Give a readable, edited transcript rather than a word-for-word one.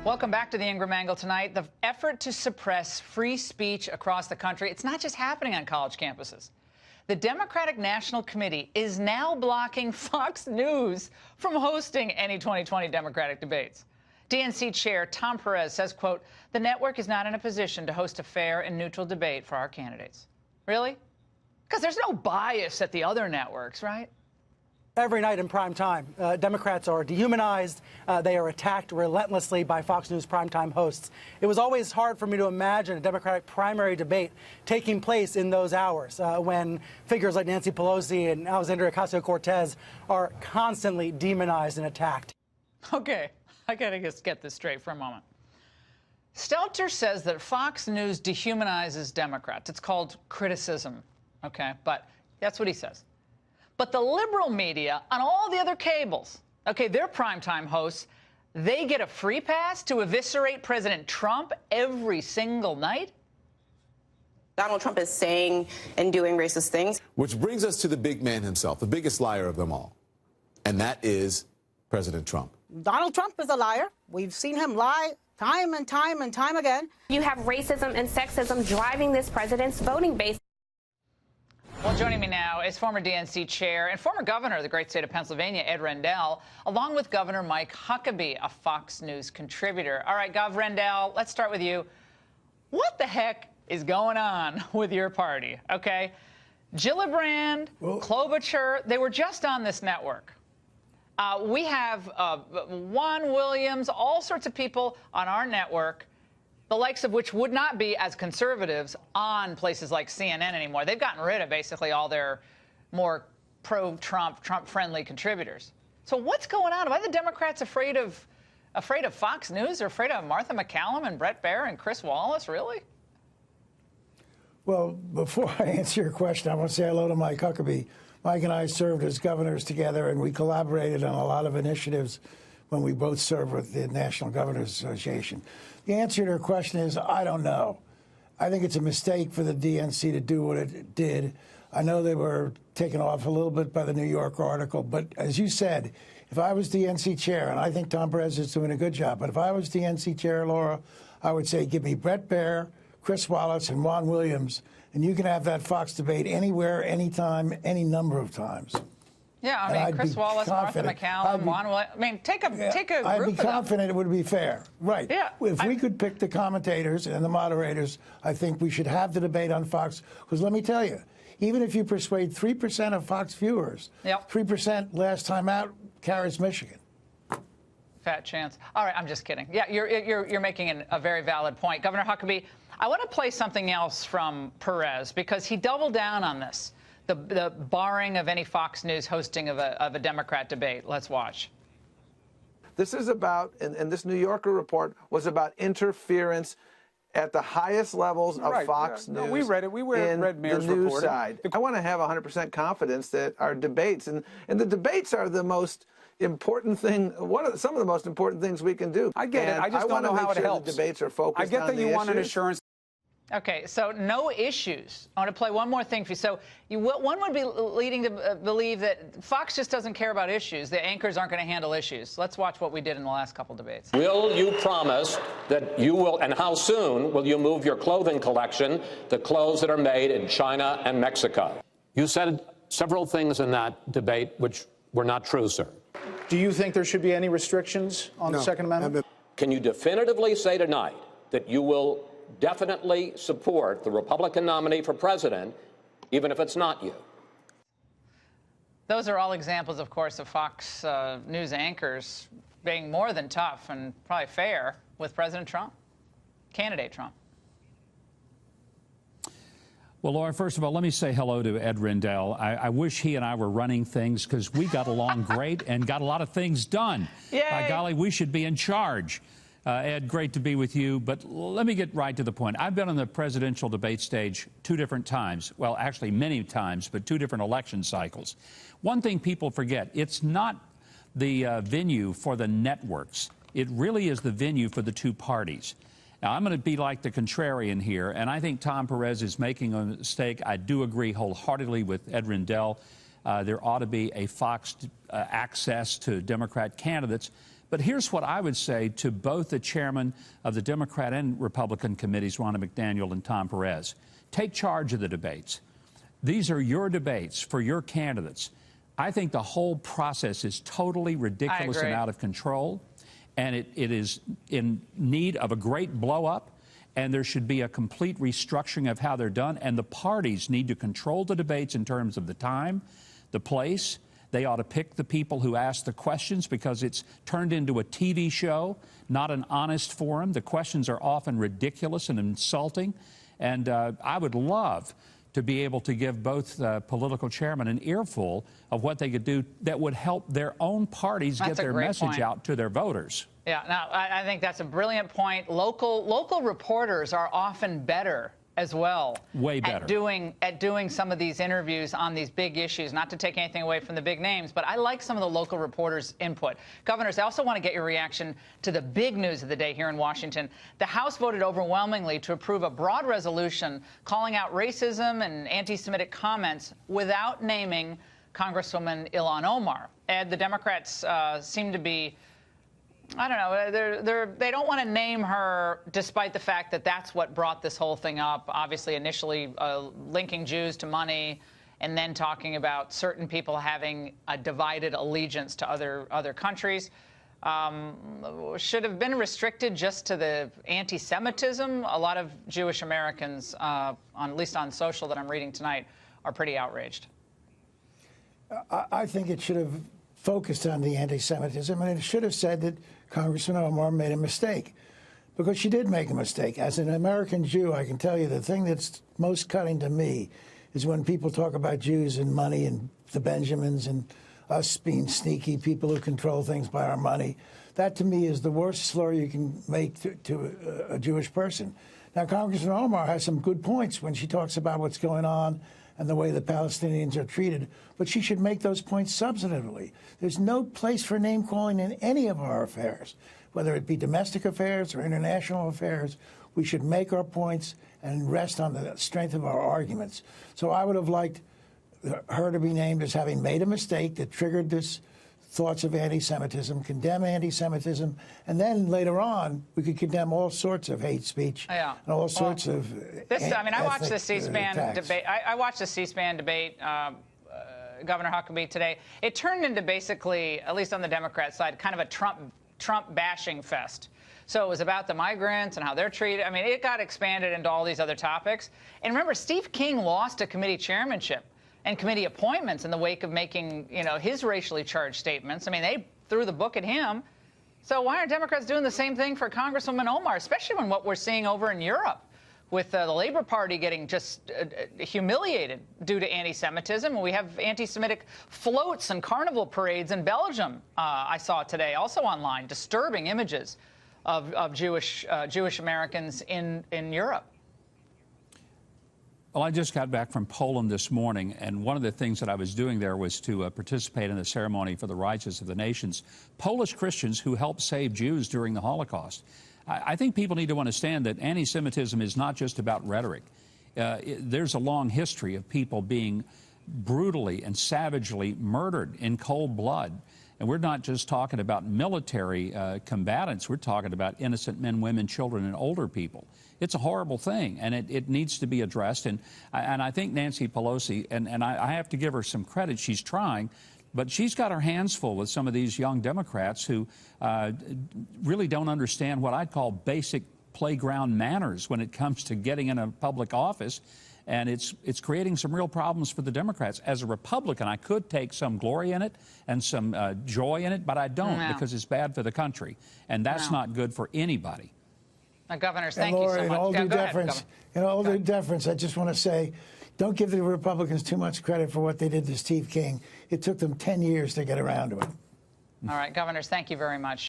Welcome back to the Ingram Angle tonight. The effort to suppress free speech across the country, it's not just happening on college campuses. The Democratic National Committee is now blocking Fox News from hosting any 2020 Democratic debates. DNC Chair Tom Perez says, quote, the network is not in a position to host a fair and neutral debate for our candidates. Really? Because there's no bias at the other networks, right? Every night in prime time, Democrats are dehumanized. They are attacked relentlessly by Fox News primetime hosts. It was always hard for me to imagine a Democratic primary debate taking place in those hours when figures like Nancy Pelosi and Alexandria Ocasio-Cortez are constantly demonized and attacked. Okay, I got to just get this straight for a moment. Stelter says that Fox News dehumanizes Democrats. It's called criticism, okay? But that's what he says. But the liberal media on all the other cables, okay, their primetime hosts, they get a free pass to eviscerate President Trump every single night? Donald Trump is saying and doing racist things. Which brings us to the big man himself, the biggest liar of them all. And that is President Trump. Donald Trump is a liar. We've seen him lie time and time and time again. You have racism and sexism driving this president's voting base. Well, joining me now is former DNC chair and former governor of the great state of Pennsylvania, Ed Rendell, along with Governor Mike Huckabee, a Fox News contributor. All right, Gov. Rendell, let's start with you. What the heck is going on with your party, okay? Gillibrand, Klobuchar, they were just on this network. We have Juan Williams, all sorts of people on our network, the likes of which would not be as conservatives on places like CNN anymore. They've gotten rid of basically all their more pro-Trump, Trump-friendly contributors. So what's going on? Are the Democrats afraid of Fox News? They're afraid of Martha McCallum and Bret Baier and Chris Wallace, really? Well, before I answer your question, I want to say hello to Mike Huckabee. Mike and I served as governors together, and we collaborated on a lot of initiatives when we both served with the National Governors Association. The answer to your question is, I don't know. I think it's a mistake for the DNC to do what it did. I know they were taken off a little bit by the New York article, but as you said, if I was DNC chair, and I think Tom Perez is doing a good job, but if I was DNC chair, Laura, I would say give me Bret Baier, Chris Wallace, and Juan Williams, and you can have that Fox debate anywhere, anytime, any number of times. Yeah, I mean, Chris Wallace, Martha McCallum, Juan Williams. I mean, take a group I'd be of them. confident it would be fair. Right. Yeah. If we could pick the commentators and the moderators, I think we should have the debate on Fox. Because let me tell you, even if you persuade 3% of Fox viewers, 3% last time out carries Michigan. Fat chance. All right, I'm just kidding. Yeah, you're making a very valid point. Governor Huckabee, I want to play something else from Perez because he doubled down on this. The barring of any Fox News hosting of a Democrat debate. Let's watch. This is about, and this New Yorker report was about interference at the highest levels of Fox News. No, we read it. We read Mayor's the news report. Side. I want to have 100% confidence that our debates, and the debates are the most important thing, some of the most important things we can do. I get it. I just don't know how it helps. The debates are focused on I get that you want an assurance. Okay, so no issues. I want to play one more thing for you. So one would be leading to believe that Fox just doesn't care about issues. The anchors aren't going to handle issues. Let's watch what we did in the last couple debates. Will you promise that you will, and how soon will you move your clothing collection, the clothes that are made in China and Mexico? You said several things in that debate which were not true, sir. Do you think there should be any restrictions on the Second Amendment? Can you definitively say tonight that you will definitely support the Republican nominee for president, even if it's not you? Those are all examples, of course, of Fox News anchors being more than tough and probably fair with President Trump, candidate Trump. Well, Laura, first of all, let me say hello to Ed Rendell. I wish he and I were running things because we got along great and got a lot of things done. Yay. By golly, we should be in charge. Ed, great to be with you, but let me get right to the point. I've been on the presidential debate stage 2 different times. Well, actually many times, but 2 different election cycles. One thing people forget, it's not the venue for the networks. It really is the venue for the 2 parties. Now, I'm going to be like the contrarian here, and I think Tom Perez is making a mistake. I do agree wholeheartedly with Ed Rendell. There ought to be a Fox access to Democrat candidates. But here's what I would say to both the chairman of the Democrat and Republican committees, Ronna McDaniel and Tom Perez. Take charge of the debates. These are your debates for your candidates. I think the whole process is totally ridiculous and out of control, and it is in need of a great blow-up, and there should be a complete restructuring of how they're done, and the parties need to control the debates in terms of the time, the place. They ought to pick the people who ask the questions, because it's turned into a TV show, not an honest forum. The questions are often ridiculous and insulting, and I would love to be able to give both political chairmen an earful of what they could do that would help their own parties get their message out to their voters. Yeah, no, I think that's a brilliant point. Local reporters are often better as well. Way better. At doing some of these interviews on these big issues, not to take anything away from the big names, but I like some of the local reporters' input. Governors, I also want to get your reaction to the big news of the day here in Washington. The House voted overwhelmingly to approve a broad resolution calling out racism and anti-Semitic comments without naming Congresswoman Ilhan Omar. And the Democrats seem to be, I don't know, they don't want to name her, despite the fact that that's what brought this whole thing up. Obviously, initially linking Jews to money, and then talking about certain people having a divided allegiance to other countries. Should have been restricted just to the anti-Semitism. A lot of Jewish Americans, at least on social that I'm reading tonight, are pretty outraged. I think it should have focused on the anti-Semitism, and it should have said that Congressman Omar made a mistake, because she did make a mistake. As an American Jew, I can tell you the thing that's most cutting to me is when people talk about Jews and money and the Benjamins and us being sneaky people who control things by our money. That, to me, is the worst slur you can make to a Jewish person. Now, Congressman Omar has some good points when she talks about what's going on and the way the Palestinians are treated, but she should make those points substantively. There's no place for name-calling in any of our affairs, whether it be domestic affairs or international affairs. We should make our points and rest on the strength of our arguments. So I would have liked her to be named as having made a mistake that triggered this thoughts of anti-Semitism, condemn anti-Semitism, and then later on we could condemn all sorts of hate speech and all sorts of. I watched the C-SPAN debate. I watched the C-SPAN debate. Governor Huckabee today. It turned into basically, at least on the Democrat side, kind of a Trump bashing fest. So it was about the migrants and how they're treated. I mean, it got expanded into all these other topics. And remember, Steve King lost a committee chairmanship and committee appointments in the wake of making, his racially charged statements. I mean, they threw the book at him. So why aren't Democrats doing the same thing for Congresswoman Omar, especially when what we're seeing over in Europe with the Labor Party getting just humiliated due to anti-Semitism? And we have anti-Semitic floats and carnival parades in Belgium, I saw today, also online, disturbing images of Jewish Americans in Europe. Well, I just got back from Poland this morning, and one of the things that I was doing there was to participate in the ceremony for the Righteous of the Nations. Polish Christians who helped save Jews during the Holocaust. I think people need to understand that anti-Semitism is not just about rhetoric. There's a long history of people being brutally and savagely murdered in cold blood. And we're not just talking about military combatants. We're talking about innocent men, women, children, and older people. It's a horrible thing, and it needs to be addressed. And I think Nancy Pelosi, and I have to give her some credit, she's trying, but she's got her hands full with some of these young Democrats who really don't understand what I'd call basic playground manners when it comes to getting in a public office. And it's creating some real problems for the Democrats. As a Republican, I could take some glory in it and some joy in it, but I don't, because it's bad for the country. And that's not good for anybody. Governors, thank you so much. In all due deference, I just want to say, don't give the Republicans too much credit for what they did to Steve King. It took them 10 years to get around to it. All right, Governors, thank you very much.